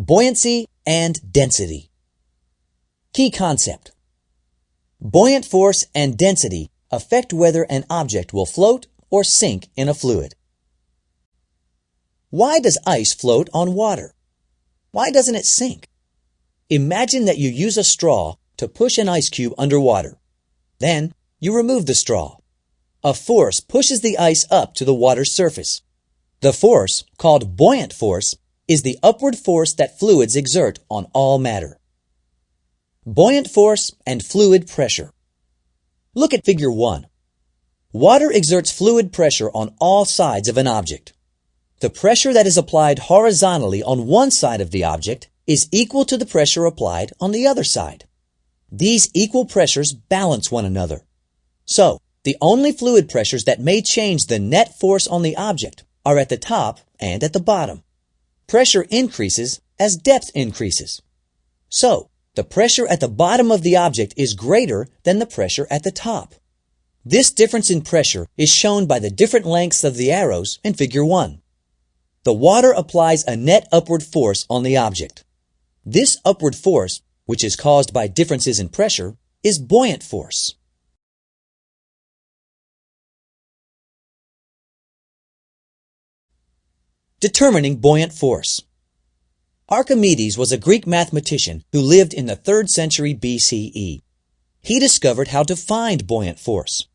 Buoyancy and density. Key concept. Buoyant force and density affect whether an object will float or sink in a fluid. Why does ice float on water? Why doesn't it sink? Imagine that you use a straw to push an ice cube underwater. Then you remove the straw. A force pushes the ice up to the water's surface. The force, called buoyant force, is the upward force that fluids exert on all matter. Buoyant force and fluid pressure. Look at Figure 1. Water exerts fluid pressure on all sides of an object. The pressure that is applied horizontally on one side of the object is equal to the pressure applied on the other side. These equal pressures balance one another. So, the only fluid pressures that may change the net force on the object are at the top and at the bottom. Pressure increases as depth increases. So, the pressure at the bottom of the object is greater than the pressure at the top. This difference in pressure is shown by the different lengths of the arrows in Figure 1. The water applies a net upward force on the object. This upward force, which is caused by differences in pressure, is buoyant force. Determining buoyant force. Archimedes was a Greek mathematician who lived in the 3rd century BCE. He discovered how to find buoyant force.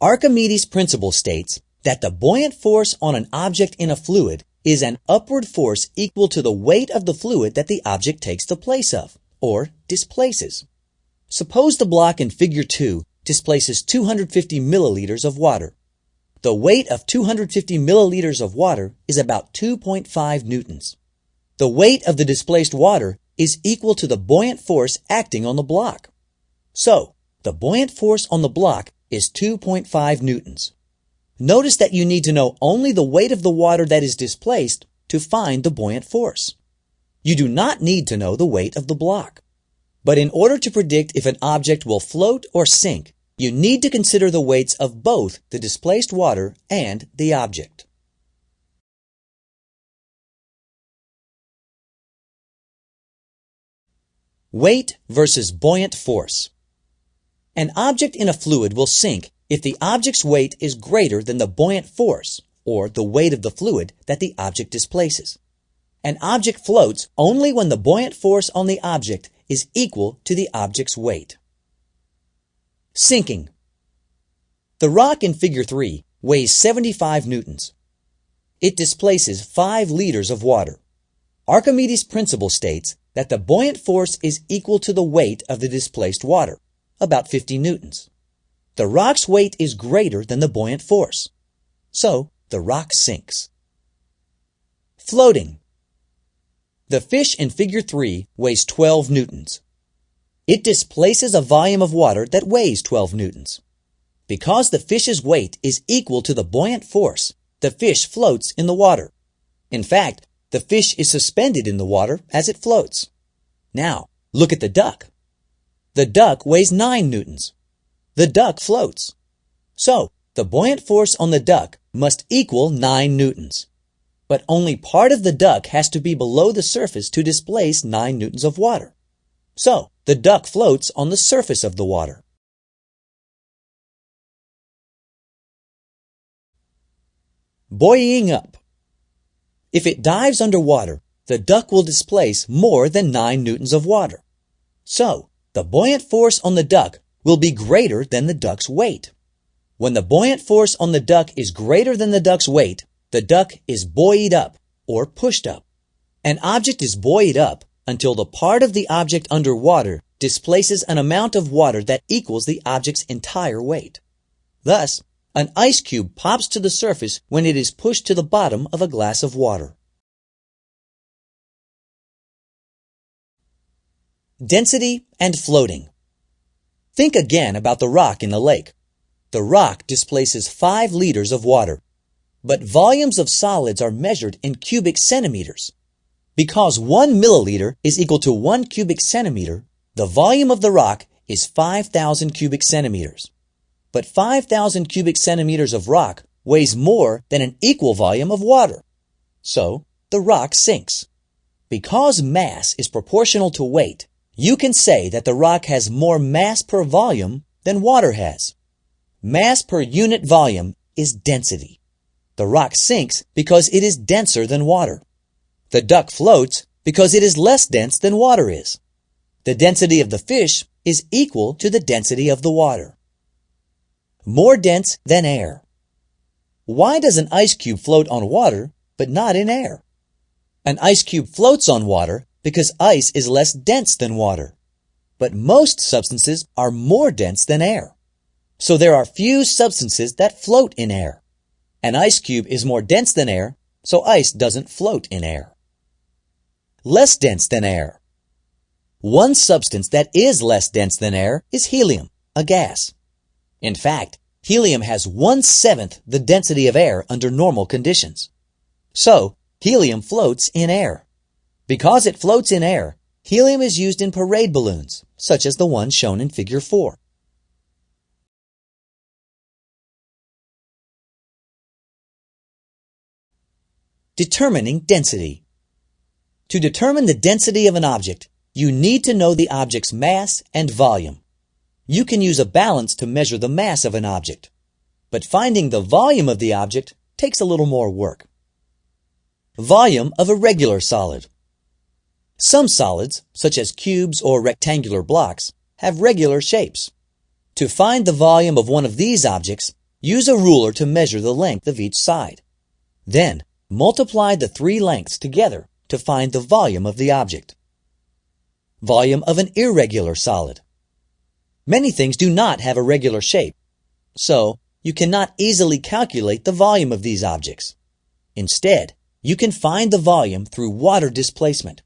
Archimedes' principle states that the buoyant force on an object in a fluid is an upward force equal to the weight of the fluid that the object takes the place of, or displaces. Suppose the block in Figure 2 displaces 250 milliliters of water. The weight of 250 milliliters of water is about 2.5 newtons. The weight of the displaced water is equal to the buoyant force acting on the block. So, the buoyant force on the block is 2.5 newtons. Notice that you need to know only the weight of the water that is displaced to find the buoyant force. You do not need to know the weight of the block. But in order to predict if an object will float or sink, you need to consider the weights of both the displaced water and the object. Weight versus buoyant force. An object in a fluid will sink if the object's weight is greater than the buoyant force, or the weight of the fluid that the object displaces. An object floats only when the buoyant force on the object is equal to the object's weight. Sinking. The rock in Figure 3 weighs 75 newtons. It displaces 5 liters of water. Archimedes' principle states that the buoyant force is equal to the weight of the displaced water, about 50 newtons. The rock's weight is greater than the buoyant force. So, the rock sinks. Floating. The fish in Figure 3 weighs 12 newtons. It displaces a volume of water that weighs 12 newtons. Because the fish's weight is equal to the buoyant force, the fish floats in the water. In fact, the fish is suspended in the water as it floats. Now, look at the duck. The duck weighs 9 newtons. The duck floats. So, the buoyant force on the duck must equal 9 newtons. But only part of the duck has to be below the surface to displace 9 newtons of water. So, the duck floats on the surface of the water. Buoying up. If it dives underwater, the duck will displace more than 9 newtons of water. So, the buoyant force on the duck will be greater than the duck's weight. When the buoyant force on the duck is greater than the duck's weight, the duck is buoyed up or pushed up. An object is buoyed up until the part of the object underwater displaces an amount of water that equals the object's entire weight. Thus, an ice cube pops to the surface when it is pushed to the bottom of a glass of water. Density and floating. Think again about the rock in the lake. The rock displaces 5 liters of water, but volumes of solids are measured in cubic centimeters. Because 1 milliliter is equal to 1 cubic centimeter, the volume of the rock is 5,000 cubic centimeters. But 5,000 cubic centimeters of rock weighs more than an equal volume of water. So, the rock sinks. Because mass is proportional to weight, you can say that the rock has more mass per volume than water has. Mass per unit volume is density. The rock sinks because it is denser than water. The duck floats because it is less dense than water is. The density of the fish is equal to the density of the water. More dense than air. Why does an ice cube float on water but not in air? An ice cube floats on water because ice is less dense than water. But most substances are more dense than air. So there are few substances that float in air. An ice cube is more dense than air, so ice doesn't float in air. Less dense than air. One substance that is less dense than air is helium, a gas. In fact, helium has 1/7 the density of air under normal conditions. So, helium floats in air. Because it floats in air, helium is used in parade balloons, such as the one shown in Figure 4. Determining density. To determine the density of an object, you need to know the object's mass and volume. You can use a balance to measure the mass of an object, but finding the volume of the object takes a little more work. Volume of a regular solid. Some solids, such as cubes or rectangular blocks, have regular shapes. To find the volume of one of these objects, use a ruler to measure the length of each side. Then, multiply the 3 lengths together to find the volume of the object. Volume of an irregular solid. Many things do not have a regular shape, so you cannot easily calculate the volume of these objects. Instead, you can find the volume through water displacement.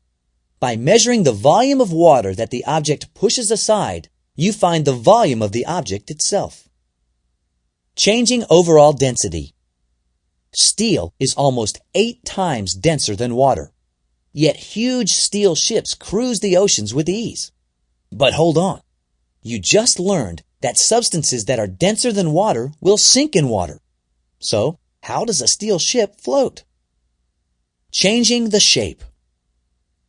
By measuring the volume of water that the object pushes aside, you find the volume of the object itself. Changing overall density. Steel is almost 8 times denser than water. Yet huge steel ships cruise the oceans with ease. But hold on. You just learned that substances that are denser than water will sink in water. So, how does a steel ship float? Changing the shape.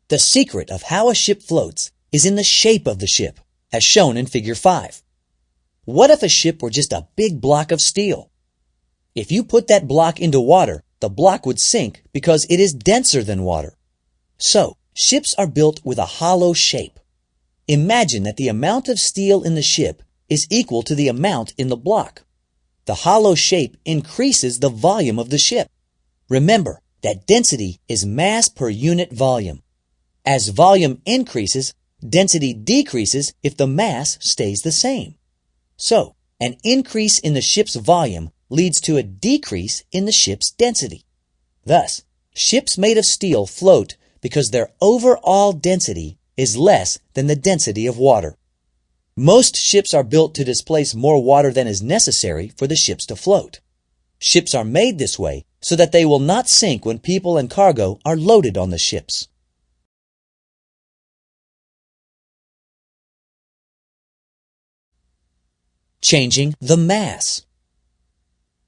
The secret of how a ship floats is in the shape of the ship, as shown in Figure 5. What if a ship were just a big block of steel? If you put that block into water, the block would sink because it is denser than water. So, ships are built with a hollow shape. Imagine that the amount of steel in the ship is equal to the amount in the block. The hollow shape increases the volume of the ship. Remember that density is mass per unit volume. As volume increases, density decreases if the mass stays the same. So, an increase in the ship's volume leads to a decrease in the ship's density. Thus, ships made of steel float because their overall density is less than the density of water. Most ships are built to displace more water than is necessary for the ships to float. Ships are made this way so that they will not sink when people and cargo are loaded on the ships. Changing the mass.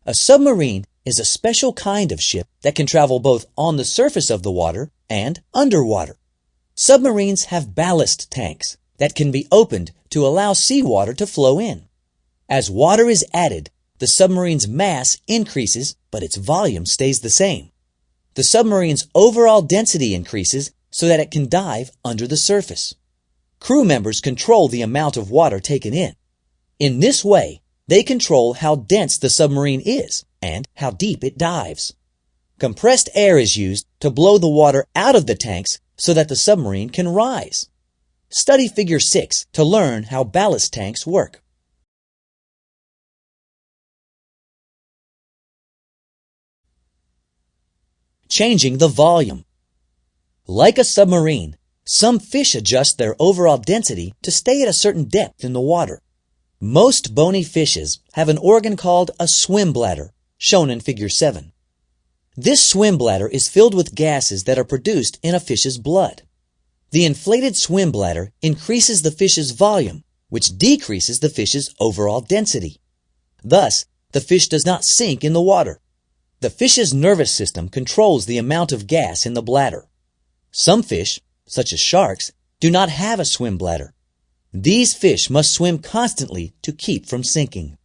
A submarine is a special kind of ship that can travel both on the surface of the water and underwater. Submarines have ballast tanks that can be opened to allow seawater to flow in. As water is added, the submarine's mass increases, but its volume stays the same. The submarine's overall density increases so that it can dive under the surface. Crew members control the amount of water taken in. In this way, they control how dense the submarine is and how deep it dives. Compressed air is used to blow the water out of the tanks so that the submarine can rise. Study Figure 6 to learn how ballast tanks work. Changing the volume. Like a submarine, some fish adjust their overall density to stay at a certain depth in the water. Most bony fishes have an organ called a swim bladder, shown in Figure 7. This swim bladder is filled with gases that are produced in a fish's blood. The inflated swim bladder increases the fish's volume, which decreases the fish's overall density. Thus, the fish does not sink in the water. The fish's nervous system controls the amount of gas in the bladder. Some fish, such as sharks, do not have a swim bladder. These fish must swim constantly to keep from sinking.